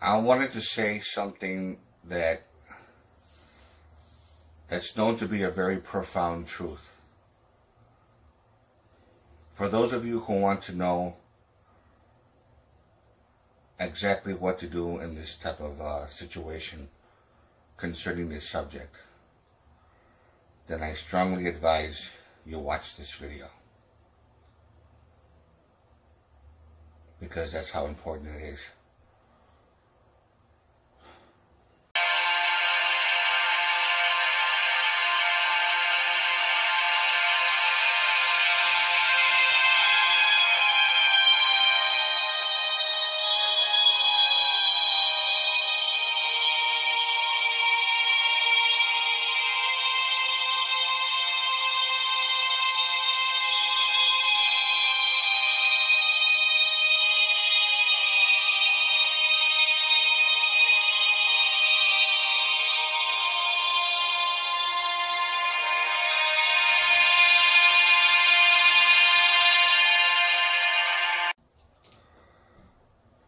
I wanted to say something that's known to be a very profound truth. For those of you who want to know exactly what to do in this type of situation concerning this subject, then I strongly advise you watch this video, because that's how important it is.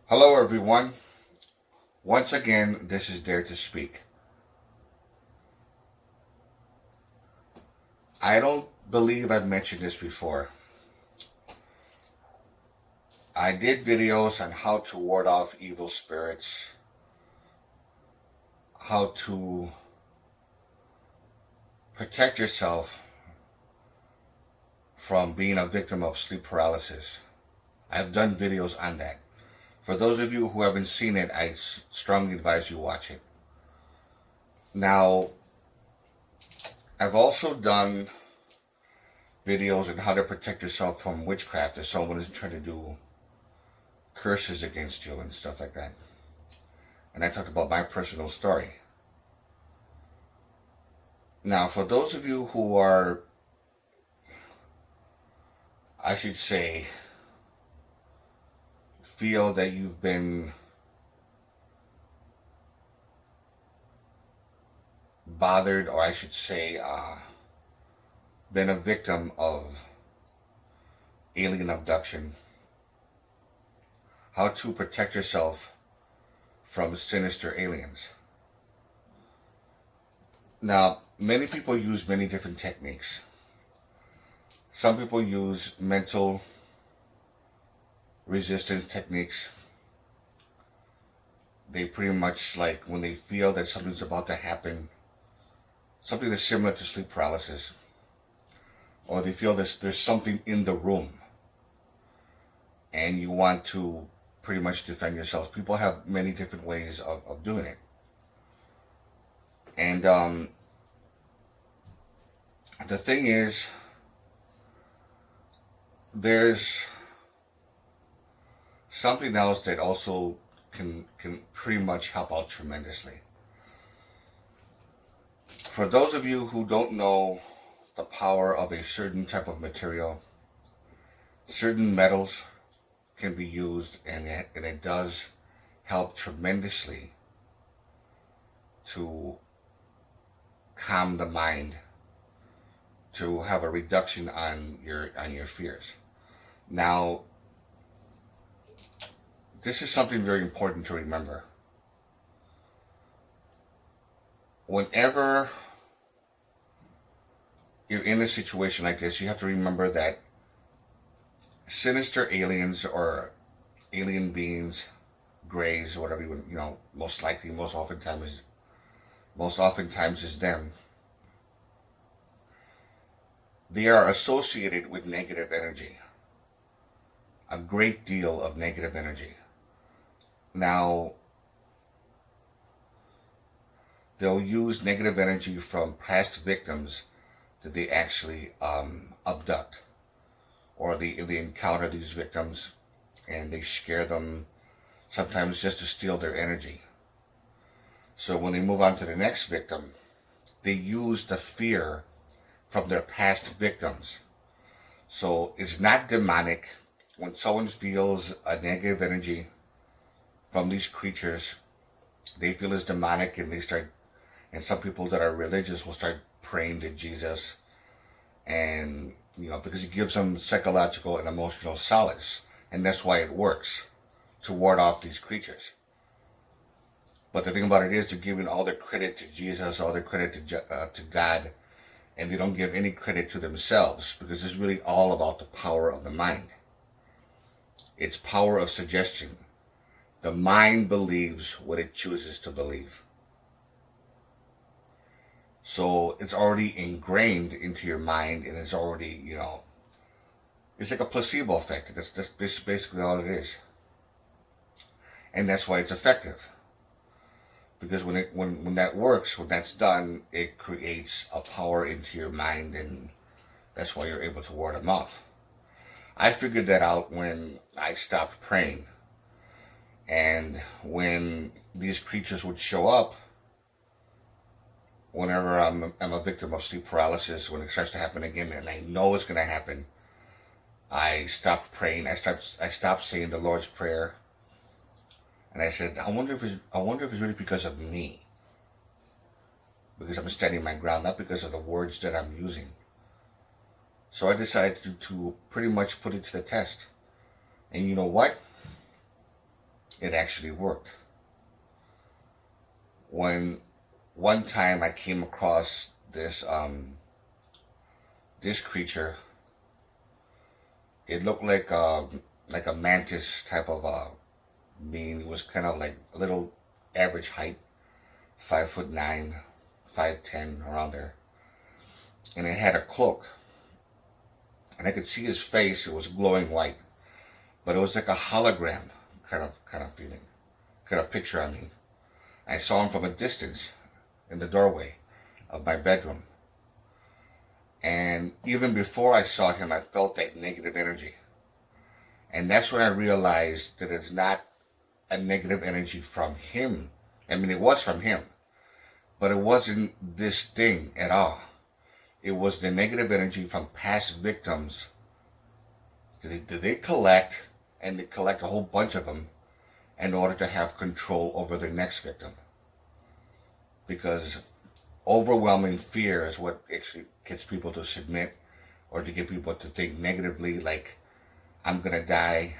Hello everyone. Once again, this is Dare to Speak. I don't believe I've mentioned this before. I did videos on how to ward off evil spirits, how to protect yourself from being a victim of sleep paralysis. I've done videos on that. For those of you who haven't seen it, I strongly advise you watch it. Now, I've also done videos on how to protect yourself from witchcraft if someone is trying to do curses against you and stuff like that. And I talked about my personal story. Now, for those of you who are, I should say, feel that you've been bothered, or I should say, been a victim of alien abduction, how to protect yourself from sinister aliens. Now, many people use many different techniques. Some people use mental resistance techniques. They pretty much, like, when they feel that something's about to happen, something that's similar to sleep paralysis, or they feel there's something in the room and you want to pretty much defend yourselves. People have many different ways of doing it. And the thing is, there's something else that also can pretty much help out tremendously. For those of you who don't know the power of a certain type of material, certain metals can be used, and it does help tremendously to calm the mind, to have a reduction on your fears. Now, this is something very important to remember. Whenever you're in a situation like this, you have to remember that sinister aliens, or alien beings, greys, whatever you know, most oftentimes is them. They are associated with negative energy, a great deal of negative energy. Now, they'll use negative energy from past victims that they actually abduct, or they encounter these victims and they scare them, sometimes just to steal their energy. So when they move on to the next victim, they use the fear from their past victims. So it's not demonic. When someone feels a negative energy from these creatures, they feel it's demonic, and some people that are religious will start praying to Jesus, and because it gives them psychological and emotional solace, and that's why it works, to ward off these creatures. But the thing about it is, they're giving all their credit to Jesus, all their credit to God, and they don't give any credit to themselves, because it's really all about the power of the mind. It's power of suggestion. The mind believes what it chooses to believe. So it's already ingrained into your mind, and it's already, it's like a placebo effect. That's basically all it is. And that's why it's effective. Because when that works, when that's done, it creates a power into your mind, and that's why you're able to ward them off. I figured that out when I stopped praying. And when these creatures would show up, whenever I'm a victim of sleep paralysis, when it starts to happen again, and I know it's going to happen, I stopped praying. I stopped saying the Lord's Prayer. And I said, I wonder if it's really because of me. Because I'm standing my ground, not because of the words that I'm using. So I decided to pretty much put it to the test. And you know what? It actually worked. When one time I came across this creature, it looked like a mantis type of being. It was kind of like a little average height, 5'9", 5'10", around there, and it had a cloak. And I could see his face. It was glowing white, but it was like a hologram kind of feeling, kind of picture. I mean, I saw him from a distance in the doorway of my bedroom, and even before I saw him, I felt that negative energy. And that's when I realized that it's not a negative energy from him. I mean, it was from him, but it wasn't this thing at all. It was the negative energy from past victims. They collect, and they collect a whole bunch of them in order to have control over the next victim. Because overwhelming fear is what actually gets people to submit, or to get people to think negatively, like, I'm gonna die,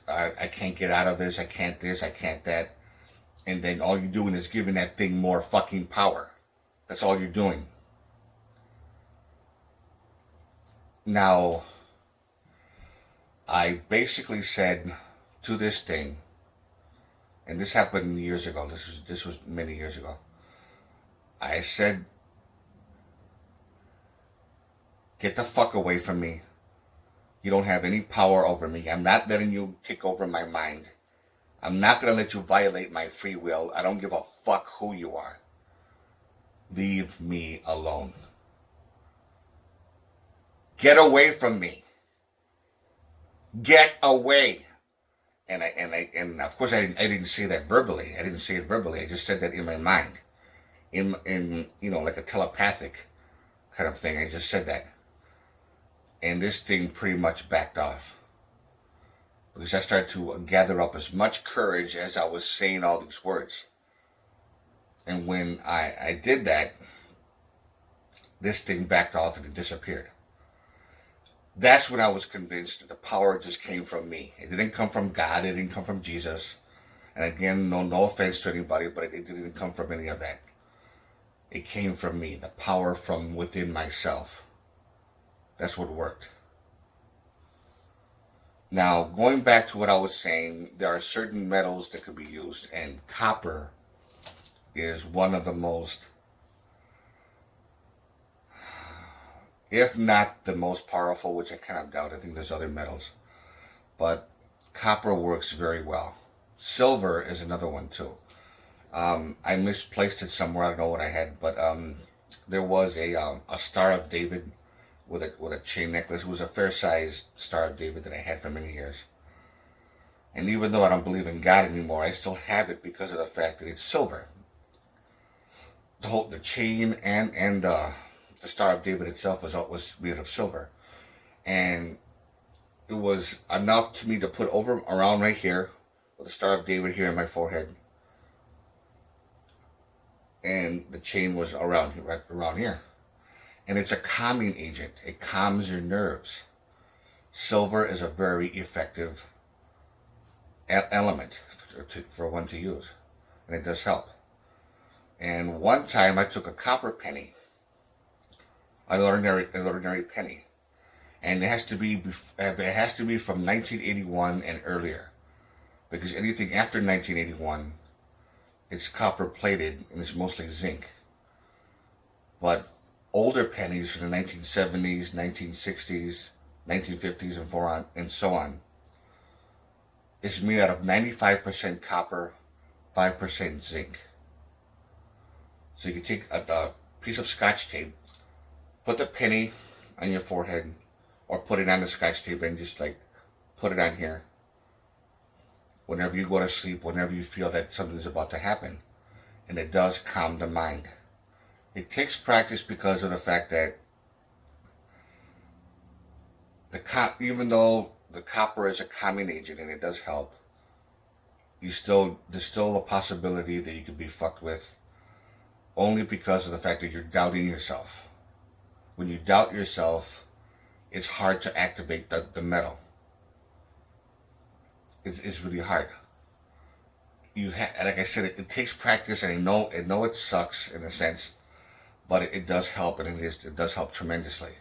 I can't get out of this, I can't this, I can't that. And then all you're doing is giving that thing more fucking power. That's all you're doing. Now, I basically said to this thing, and this happened years ago, this was many years ago, I said, get the fuck away from me. You don't have any power over me. I'm not letting you take over my mind. I'm not going to let you violate my free will. I don't give a fuck who you are. Leave me alone. Get away from me. Get away. And of course I didn't say that verbally. I didn't say it verbally. I just said that in my mind. In like a telepathic kind of thing. I just said that. And this thing pretty much backed off. Because I started to gather up as much courage as I was saying all these words. And when I did that, this thing backed off and it disappeared. That's when I was convinced that the power just came from me. It didn't come from God. It didn't come from Jesus. And again, no offense to anybody, but it didn't come from any of that. It came from me, the power from within myself. That's what worked. Now, going back to what I was saying, there are certain metals that could be used, and copper is one of the most, if not the most powerful, which I kind of doubt. I think there's other metals. But copper works very well. Silver is another one too. I misplaced it somewhere. I don't know what I had, but there was a Star of David with a chain necklace. It was a fair-sized Star of David that I had for many years. And even though I don't believe in God anymore, I still have it because of the fact that it's silver. The chain and the Star of David itself was made of silver, and it was enough to me to put around right here with the Star of David here in my forehead, and the chain was right around here. And it's a calming agent. It calms your nerves. Silver is a very effective element for one to use. and it does help. And one time I took a copper penny, an ordinary penny, and it has to be from 1981 and earlier, because anything after 1981, it's copper plated and it's mostly zinc. But older pennies from the 1970s, 1960s, 1950s, and so on, is made out of 95% copper, 5% zinc. So you can take a piece of Scotch tape, put the penny on your forehead, or put it on the Scotch tape and just like put it on here. Whenever you go to sleep, whenever you feel that something's about to happen, and it does calm the mind. It takes practice because of the fact that even though the copper is a calming agent and it does help, there's still a possibility that you could be fucked with, only because of the fact that you're doubting yourself. When you doubt yourself, it's hard to activate the metal. It's really hard. Like I said, it takes practice, and I know it sucks in a sense, but it does help, and it does help tremendously.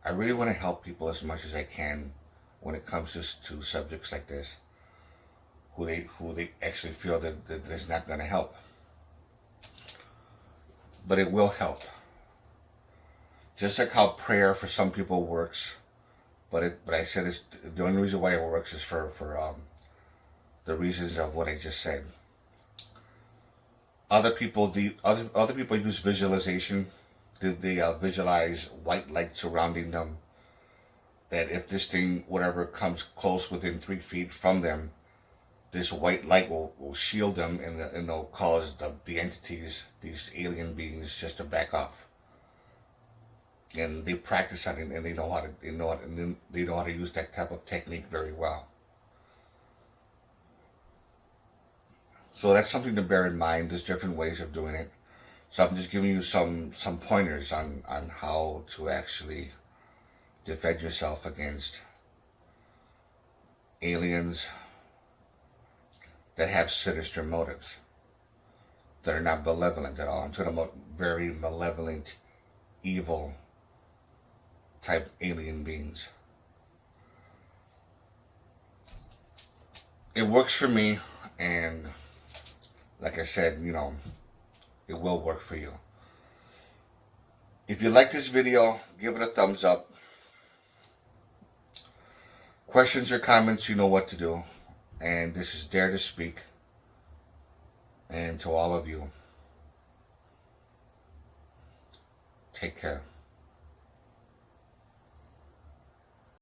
I really want to help people as much as I can when it comes to subjects like this, who they actually feel that it's not going to help. But it will help. Just like how prayer for some people works, but I said the only reason why it works is for the reasons of what I just said. Other people use visualization. They visualize white light surrounding them. That if this thing, whatever, comes close within 3 feet from them, this white light will shield them, and they'll cause the entities, these alien beings, just to back off. And they practice on it, and they know how to use that type of technique very well. So that's something to bear in mind. There's different ways of doing it. So I'm just giving you some pointers on how to actually defend yourself against aliens that have sinister motives, that are not malevolent at all. I'm talking about very malevolent, evil type alien beings. It works for me, and like I said, it will work for you. If you like this video, give it a thumbs up. Questions or comments, you know what to do. And this is Dare to Speak. And to all of you, take care.